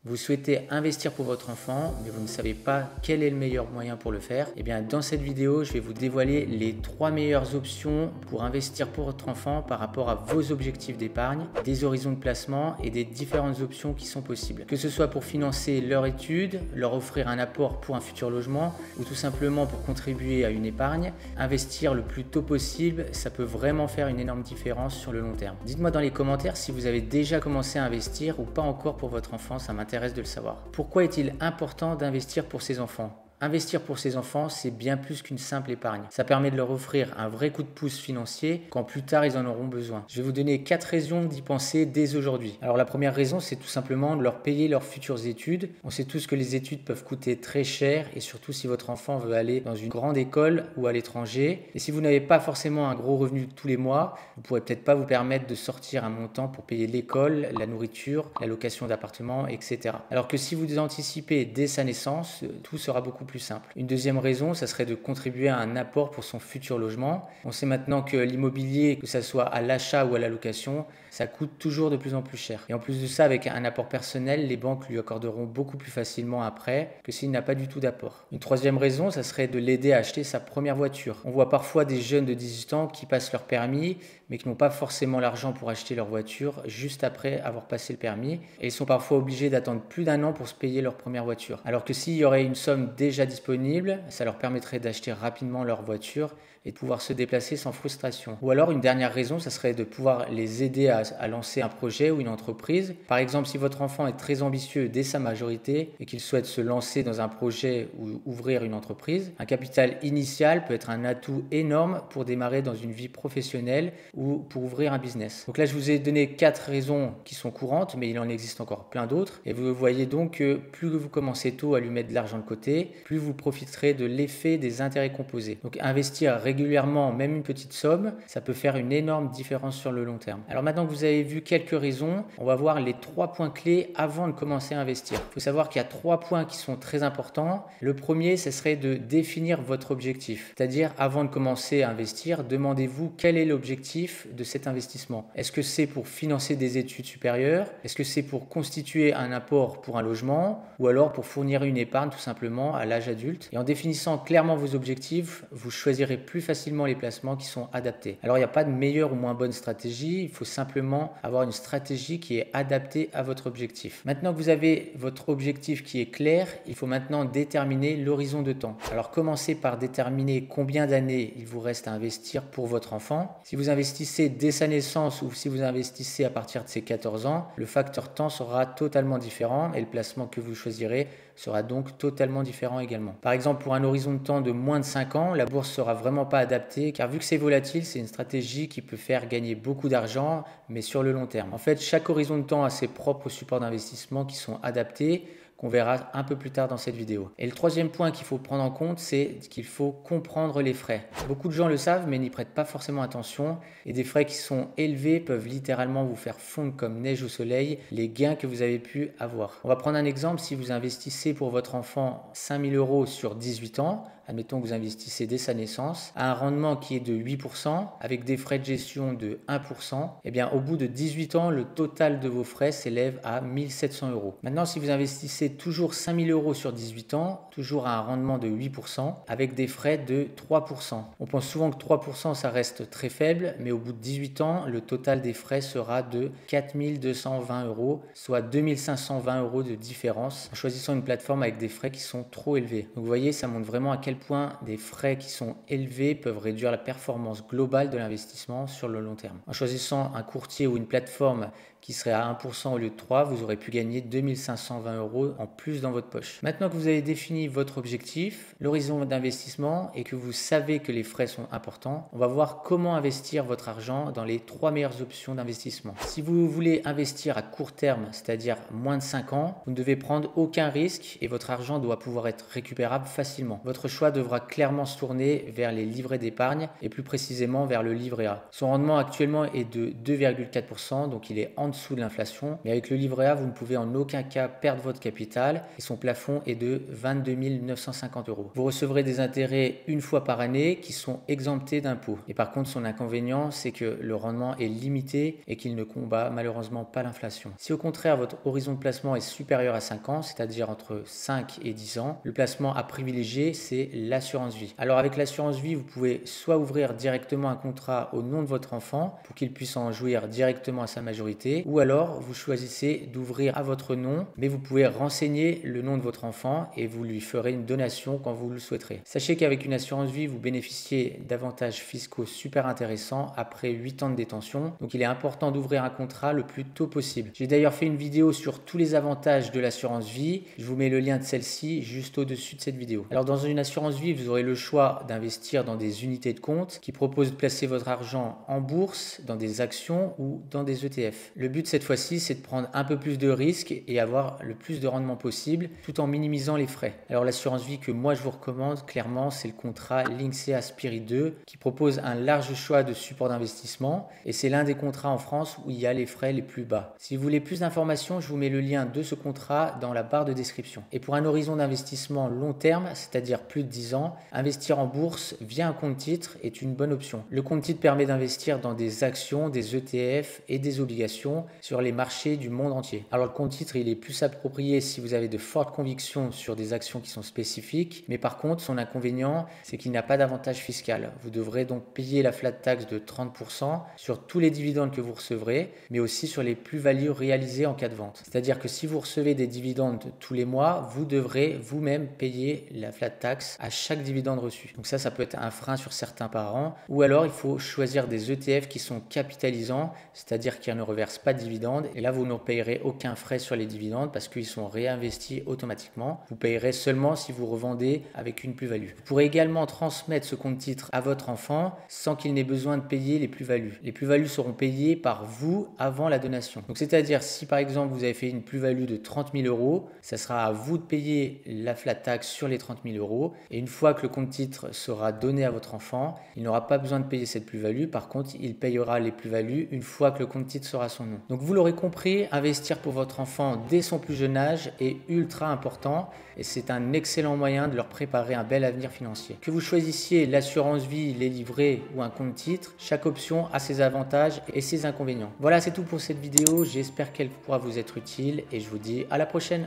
Vous souhaitez investir pour votre enfant, mais vous ne savez pas quel est le meilleur moyen pour le faire. Eh bien, dans cette vidéo, je vais vous dévoiler les 3 meilleures options pour investir pour votre enfant par rapport à vos objectifs d'épargne, des horizons de placement et des différentes options qui sont possibles. Que ce soit pour financer leur étude, leur offrir un apport pour un futur logement ou tout simplement pour contribuer à une épargne, investir le plus tôt possible, ça peut vraiment faire une énorme différence sur le long terme. Dites-moi dans les commentaires si vous avez déjà commencé à investir ou pas encore pour votre enfant, ça m'intéresse de le savoir. Pourquoi est-il important d'investir pour ses enfants ? Investir pour ses enfants, c'est bien plus qu'une simple épargne. Ça permet de leur offrir un vrai coup de pouce financier quand plus tard ils en auront besoin. Je vais vous donner 4 raisons d'y penser dès aujourd'hui. Alors la première raison, c'est tout simplement de leur payer leurs futures études. On sait tous que les études peuvent coûter très cher et surtout si votre enfant veut aller dans une grande école ou à l'étranger. Et si vous n'avez pas forcément un gros revenu tous les mois, vous ne pourrez peut-être pas vous permettre de sortir un montant pour payer l'école, la nourriture, la location d'appartement, etc. Alors que si vous anticipez dès sa naissance, tout sera beaucoup plus simple. Une deuxième raison, ça serait de contribuer à un apport pour son futur logement. On sait maintenant que l'immobilier, que ce soit à l'achat ou à la location, ça coûte toujours de plus en plus cher. Et en plus de ça, avec un apport personnel, les banques lui accorderont beaucoup plus facilement après que s'il n'a pas du tout d'apport. Une troisième raison, ça serait de l'aider à acheter sa première voiture. On voit parfois des jeunes de 18 ans qui passent leur permis, mais qui n'ont pas forcément l'argent pour acheter leur voiture juste après avoir passé le permis. Et ils sont parfois obligés d'attendre plus d'un an pour se payer leur première voiture. Alors que s'il y aurait une somme déjà disponible, ça leur permettrait d'acheter rapidement leur voiture et de pouvoir se déplacer sans frustration. Ou alors une dernière raison, ça serait de pouvoir les aider à lancer un projet ou une entreprise. Par exemple, si votre enfant est très ambitieux dès sa majorité et qu'il souhaite se lancer dans un projet ou ouvrir une entreprise, un capital initial peut être un atout énorme pour démarrer dans une vie professionnelle ou pour ouvrir un business. Donc là, je vous ai donné 4 raisons qui sont courantes, mais il en existe encore plein d'autres. Et vous voyez donc que plus vous commencez tôt à lui mettre de l'argent de côté, plus vous profiterez de l'effet des intérêts composés. Donc investir régulièrement, même une petite somme, ça peut faire une énorme différence sur le long terme. Alors maintenant que vous avez vu quelques raisons, on va voir les 3 points clés avant de commencer à investir. Il faut savoir qu'il y a 3 points qui sont très importants. Le premier, ce serait de définir votre objectif. C'est-à-dire, avant de commencer à investir, demandez-vous quel est l'objectif de cet investissement. Est-ce que c'est pour financer des études supérieures? Est-ce que c'est pour constituer un apport pour un logement? Ou alors pour fournir une épargne tout simplement à l'âge adulte? Et en définissant clairement vos objectifs, vous choisirez plus facilement les placements qui sont adaptés. Alors il n'y a pas de meilleure ou moins bonne stratégie, il faut simplement avoir une stratégie qui est adaptée à votre objectif. Maintenant que vous avez votre objectif qui est clair, il faut maintenant déterminer l'horizon de temps. Alors commencez par déterminer combien d'années il vous reste à investir pour votre enfant. Si vous investissez dès sa naissance ou si vous investissez à partir de ses 14 ans, le facteur temps sera totalement différent et le placement que vous choisirez sera donc totalement différent également. Par exemple, pour un horizon de temps de moins de 5 ans, la bourse ne sera vraiment pas adaptée car vu que c'est volatile, c'est une stratégie qui peut faire gagner beaucoup d'argent mais sur le long terme. En fait, chaque horizon de temps a ses propres supports d'investissement qui sont adaptés, qu'on verra un peu plus tard dans cette vidéo. Et le troisième point qu'il faut prendre en compte, c'est qu'il faut comprendre les frais. Beaucoup de gens le savent, mais n'y prêtent pas forcément attention. Et des frais qui sont élevés peuvent littéralement vous faire fondre comme neige au soleil les gains que vous avez pu avoir. On va prendre un exemple. Si vous investissez pour votre enfant 5 000 € sur 18 ans, admettons que vous investissez dès sa naissance, à un rendement qui est de 8%, avec des frais de gestion de 1%, eh bien au bout de 18 ans, le total de vos frais s'élève à 1 700 €. Maintenant, si vous investissez toujours 5 000 € sur 18 ans, toujours à un rendement de 8%, avec des frais de 3%. On pense souvent que 3% ça reste très faible, mais au bout de 18 ans, le total des frais sera de 4 220 €, soit 2 520 € de différence, en choisissant une plateforme avec des frais qui sont trop élevés. Donc vous voyez, ça montre vraiment à quel point des frais qui sont élevés peuvent réduire la performance globale de l'investissement sur le long terme. En choisissant un courtier ou une plateforme qui serait à 1% au lieu de 3, vous aurez pu gagner 2 520 € en plus dans votre poche. Maintenant que vous avez défini votre objectif, l'horizon d'investissement et que vous savez que les frais sont importants, on va voir comment investir votre argent dans les 3 meilleures options d'investissement. Si vous voulez investir à court terme, c'est-à-dire moins de 5 ans, vous ne devez prendre aucun risque et votre argent doit pouvoir être récupérable facilement. Votre choix choix devra clairement se tourner vers les livrets d'épargne et plus précisément vers le livret A. Son rendement actuellement est de 2,4%, donc il est en dessous de l'inflation. Mais avec le livret A, vous ne pouvez en aucun cas perdre votre capital et son plafond est de 22 950 euros. Vous recevrez des intérêts une fois par année qui sont exemptés d'impôts. Et par contre, son inconvénient, c'est que le rendement est limité et qu'il ne combat malheureusement pas l'inflation. Si au contraire, votre horizon de placement est supérieur à 5 ans, c'est-à-dire entre 5 et 10 ans, le placement à privilégier, c'est l'assurance vie. Alors avec l'assurance vie, vous pouvez soit ouvrir directement un contrat au nom de votre enfant pour qu'il puisse en jouir directement à sa majorité, ou alors vous choisissez d'ouvrir à votre nom, mais vous pouvez renseigner le nom de votre enfant et vous lui ferez une donation quand vous le souhaiterez. Sachez qu'avec une assurance vie, vous bénéficiez d'avantages fiscaux super intéressants après 8 ans de détention, donc il est important d'ouvrir un contrat le plus tôt possible. J'ai d'ailleurs fait une vidéo sur tous les avantages de l'assurance vie, je vous mets le lien de celle-ci juste au-dessus de cette vidéo. Alors dans une assurance vie, vous aurez le choix d'investir dans des unités de compte qui proposent de placer votre argent en bourse, dans des actions ou dans des ETF. Le but cette fois-ci, c'est de prendre un peu plus de risques et avoir le plus de rendement possible tout en minimisant les frais. Alors l'assurance vie que moi je vous recommande clairement, c'est le contrat Linksea Spirit 2 qui propose un large choix de supports d'investissement et c'est l'un des contrats en France où il y a les frais les plus bas. Si vous voulez plus d'informations, je vous mets le lien de ce contrat dans la barre de description. Et pour un horizon d'investissement long terme, c'est-à-dire plus de 10 ans, investir en bourse via un compte titre est une bonne option. Le compte titre permet d'investir dans des actions, des ETF et des obligations sur les marchés du monde entier. Alors le compte titre, il est plus approprié si vous avez de fortes convictions sur des actions qui sont spécifiques, mais par contre, son inconvénient, c'est qu'il n'a pas d'avantage fiscal. Vous devrez donc payer la flat tax de 30% sur tous les dividendes que vous recevrez, mais aussi sur les plus-values réalisées en cas de vente. C'est-à-dire que si vous recevez des dividendes tous les mois, vous devrez vous-même payer la flat tax à chaque dividende reçu. Donc ça peut être un frein sur certains parents. Ou alors, il faut choisir des ETF qui sont capitalisants, c'est-à-dire qu'ils ne reversent pas de dividendes. Et là, vous ne payerez aucun frais sur les dividendes parce qu'ils sont réinvestis automatiquement. Vous payerez seulement si vous revendez avec une plus-value. Vous pourrez également transmettre ce compte titre à votre enfant sans qu'il n'ait besoin de payer les plus-values. Les plus-values seront payées par vous avant la donation. Donc c'est-à-dire si par exemple vous avez fait une plus-value de 30 000 euros, ça sera à vous de payer la flat tax sur les 30 000 euros. Et une fois que le compte titre sera donné à votre enfant, il n'aura pas besoin de payer cette plus-value. Par contre, il payera les plus-values une fois que le compte titre sera à son nom. Donc vous l'aurez compris, investir pour votre enfant dès son plus jeune âge est ultra important et c'est un excellent moyen de leur préparer un bel avenir financier. Que vous choisissiez l'assurance vie, les livrets ou un compte titre, chaque option a ses avantages et ses inconvénients. Voilà, c'est tout pour cette vidéo. J'espère qu'elle pourra vous être utile et je vous dis à la prochaine.